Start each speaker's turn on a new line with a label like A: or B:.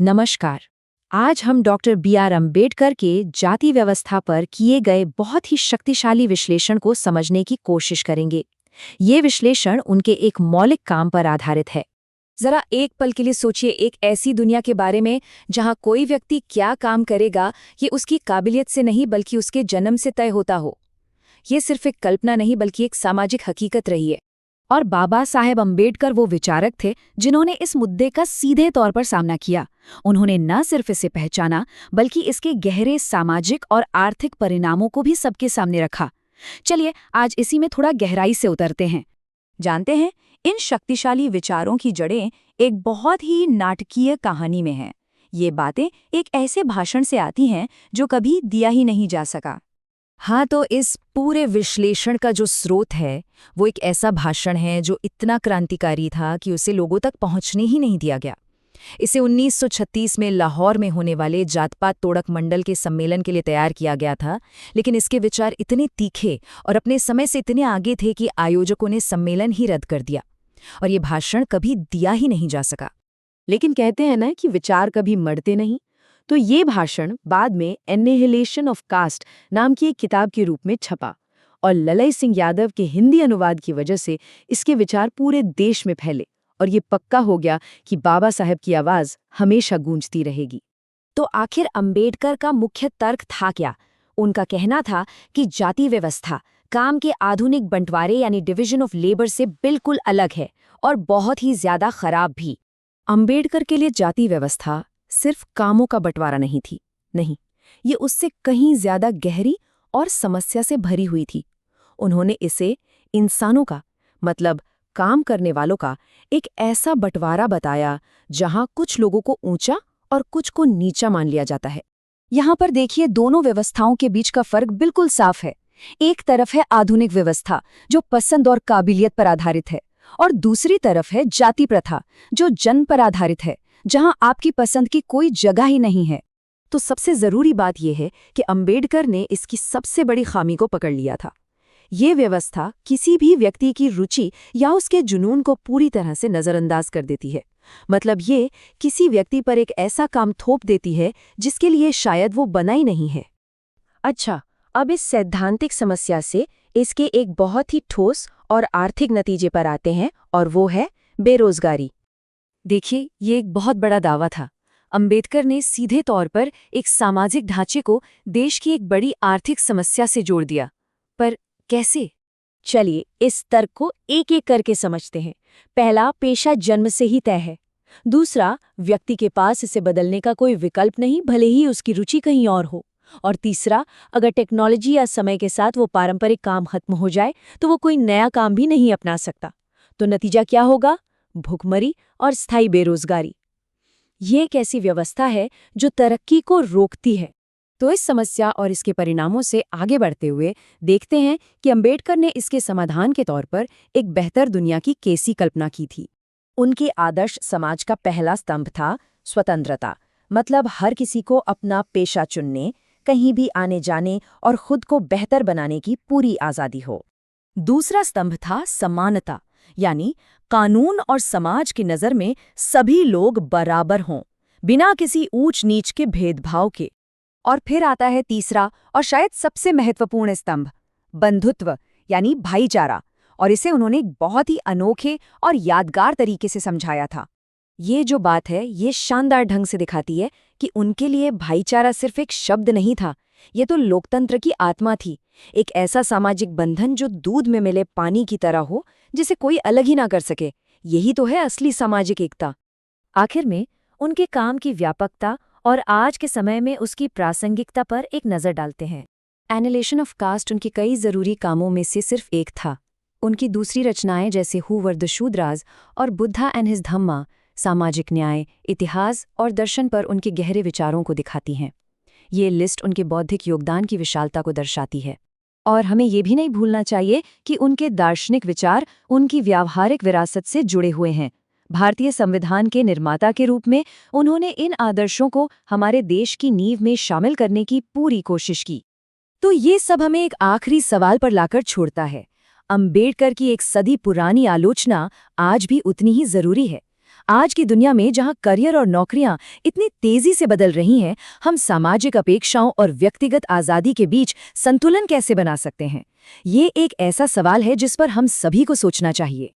A: नमस्कार। आज हम डॉक्टर बी.आर. अम्बेडकर के जाति व्यवस्था पर किए गए बहुत ही शक्तिशाली विश्लेषण को समझने की कोशिश करेंगे। ये विश्लेषण उनके एक मौलिक काम पर आधारित है। जरा एक पल के लिए सोचिए, एक ऐसी दुनिया के बारे में जहां कोई व्यक्ति क्या काम करेगा ये उसकी काबिलियत से नहीं बल्कि उसके जन्म से तय होता हो। ये सिर्फ एक कल्पना नहीं बल्कि एक सामाजिक हकीकत रही है। और बाबा साहेब अम्बेडकर वो विचारक थे जिन्होंने इस मुद्दे का सीधे तौर पर सामना किया। उन्होंने न सिर्फ इसे पहचाना बल्कि इसके गहरे सामाजिक और आर्थिक परिणामों को भी सबके सामने रखा। चलिए आज इसी में थोड़ा गहराई से उतरते हैं। जानते हैं, इन शक्तिशाली विचारों की जड़ें एक बहुत ही नाटकीय कहानी में हैं। ये बातें एक ऐसे भाषण से आती हैं जो कभी दिया ही नहीं जा सका। हाँ, तो इस पूरे विश्लेषण का जो स्रोत है वो एक ऐसा भाषण है जो इतना क्रांतिकारी था कि उसे लोगों तक पहुंचने ही नहीं दिया गया। इसे 1936 में लाहौर में होने वाले जात-पात तोड़क मंडल के सम्मेलन के लिए तैयार किया गया था, लेकिन इसके विचार इतने तीखे और अपने समय से इतने आगे थे कि आयोजकों ने सम्मेलन ही रद्द कर दिया और ये भाषण कभी दिया ही नहीं जा सका। लेकिन कहते हैं ना कि विचार कभी मरते नहीं, तो ये भाषण बाद में एनिहिलेशन ऑफ कास्ट नाम की एक किताब के रूप में छपा और ललई सिंह यादव के हिंदी अनुवाद की वजह से इसके विचार पूरे देश में फैले और ये पक्का हो गया कि बाबा साहेब की आवाज हमेशा गूंजती रहेगी। तो आखिर अम्बेडकर का मुख्य तर्क था क्या? उनका कहना था कि जाति व्यवस्था काम के आधुनिक बंटवारे यानी डिवीजन ऑफ लेबर से बिल्कुल अलग है और बहुत ही ज्यादा खराब भी। अम्बेडकर के लिए जाति व्यवस्था सिर्फ कामों का बंटवारा नहीं थी, नहीं, ये उससे कहीं ज्यादा गहरी और समस्या से भरी हुई थी। उन्होंने इसे इंसानों का, मतलब काम करने वालों का एक ऐसा बंटवारा बताया जहां कुछ लोगों को ऊंचा और कुछ को नीचा मान लिया जाता है। यहां पर देखिए, दोनों व्यवस्थाओं के बीच का फर्क बिल्कुल साफ है। एक तरफ है आधुनिक व्यवस्था जो पसंद और काबिलियत पर आधारित है और दूसरी तरफ है जाति प्रथा जो जन्म पर आधारित है, जहां आपकी पसंद की कोई जगह ही नहीं है। तो सबसे जरूरी बात यह है कि अम्बेडकर ने इसकी सबसे बड़ी खामी को पकड़ लिया था। ये व्यवस्था किसी भी व्यक्ति की रुचि या उसके जुनून को पूरी तरह से नजरअंदाज कर देती है। मतलब ये किसी व्यक्ति पर एक ऐसा काम थोप देती है जिसके लिए शायद वो बना ही नहीं है। अच्छा, अब इस सैद्धांतिक समस्या से इसके एक बहुत ही ठोस और आर्थिक नतीजे पर आते हैं और वो है बेरोजगारी। देखिए, ये एक बहुत बड़ा दावा था। अम्बेडकर ने सीधे तौर पर एक सामाजिक ढांचे को देश की एक बड़ी आर्थिक समस्या से जोड़ दिया। पर कैसे? चलिए इस तर्क को एक एक करके समझते हैं। पहला, पेशा जन्म से ही तय है। दूसरा, व्यक्ति के पास इसे बदलने का कोई विकल्प नहीं, भले ही उसकी रुचि कहीं और हो। और तीसरा, अगर टेक्नोलॉजी या समय के साथ वो पारंपरिक काम खत्म हो जाए तो वो कोई नया काम भी नहीं अपना सकता। तो नतीजा क्या होगा? भुखमरी और स्थायी बेरोजगारी। ये एक ऐसी व्यवस्था है जो तरक्की को रोकती है। तो इस समस्या और इसके परिणामों से आगे बढ़ते हुए देखते हैं कि अम्बेडकर ने इसके समाधान के तौर पर एक बेहतर दुनिया की कैसी कल्पना की थी। उनके आदर्श समाज का पहला स्तंभ था स्वतंत्रता, मतलब हर किसी को अपना पेशा चुनने, कहीं भी आने जाने और खुद को बेहतर बनाने की पूरी आज़ादी हो। दूसरा स्तंभ था समानता, यानी कानून और समाज की नज़र में सभी लोग बराबर हों, बिना किसी ऊंच नीच के भेदभाव के। और फिर आता है तीसरा और शायद सबसे महत्वपूर्ण स्तंभ, बंधुत्व यानी भाईचारा, और इसे उन्होंने एक बहुत ही अनोखे और यादगार तरीके से समझाया था। ये जो बात है ये शानदार ढंग से दिखाती है कि उनके लिए भाईचारा सिर्फ एक शब्द नहीं था, ये तो लोकतंत्र की आत्मा थी। एक ऐसा सामाजिक बंधन जो दूध में मिले पानी की तरह हो, जिसे कोई अलग ही ना कर सके। यही तो है असली सामाजिक एकता। आखिर में उनके काम की व्यापकता और आज के समय में उसकी प्रासंगिकता पर एक नज़र डालते हैं। एनिहिलेशन ऑफ कास्ट उनके कई ज़रूरी कामों में से सिर्फ एक था। उनकी दूसरी रचनाएं जैसे हु वर द शूद्रास और बुद्धा एंड हिज धम्मा सामाजिक न्याय, इतिहास और दर्शन पर उनके गहरे विचारों को दिखाती हैं। ये लिस्ट उनके बौद्धिक योगदान की विशालता को दर्शाती है। और हमें ये भी नहीं भूलना चाहिए कि उनके दार्शनिक विचार उनकी व्यावहारिक विरासत से जुड़े हुए हैं। भारतीय संविधान के निर्माता के रूप में उन्होंने इन आदर्शों को हमारे देश की नींव में शामिल करने की पूरी कोशिश की। तो ये सब हमें एक आखिरी सवाल पर लाकर छोड़ता है। अम्बेडकर की एक सदी पुरानी आलोचना आज भी उतनी ही जरूरी है। आज की दुनिया में जहां करियर और नौकरियां इतनी तेजी से बदल रही हैं, हम सामाजिक अपेक्षाओं और व्यक्तिगत आजादी के बीच संतुलन कैसे बना सकते हैं? ये एक ऐसा सवाल है जिस पर हम सभी को सोचना चाहिए।